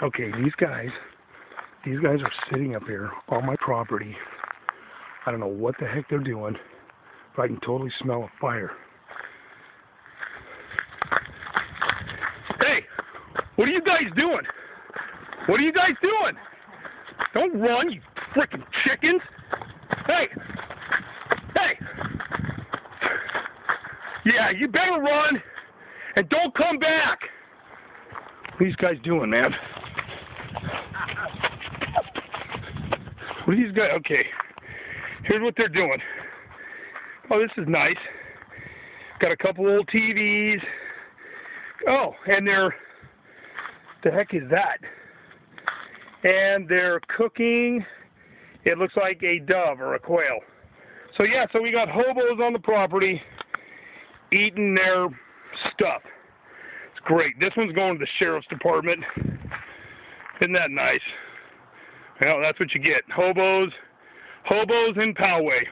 Okay, these guys are sitting up here on my property. I don't know what the heck they're doing, but I can totally smell a fire. Hey, what are you guys doing? What are you guys doing? Don't run, you frickin' chickens! Hey! Hey! Yeah, you better run, and don't come back! What are these guys doing, man? What are these guys? Okay, here's what they're doing. Oh, this is nice. Got a couple old TVs. Oh, and the heck is that? And they're cooking, it looks like a dove or a quail. So yeah, so we got hobos on the property eating their stuff. It's great. This one's going to the sheriff's department. Isn't that nice? Well, that's what you get. Hobos in Poway.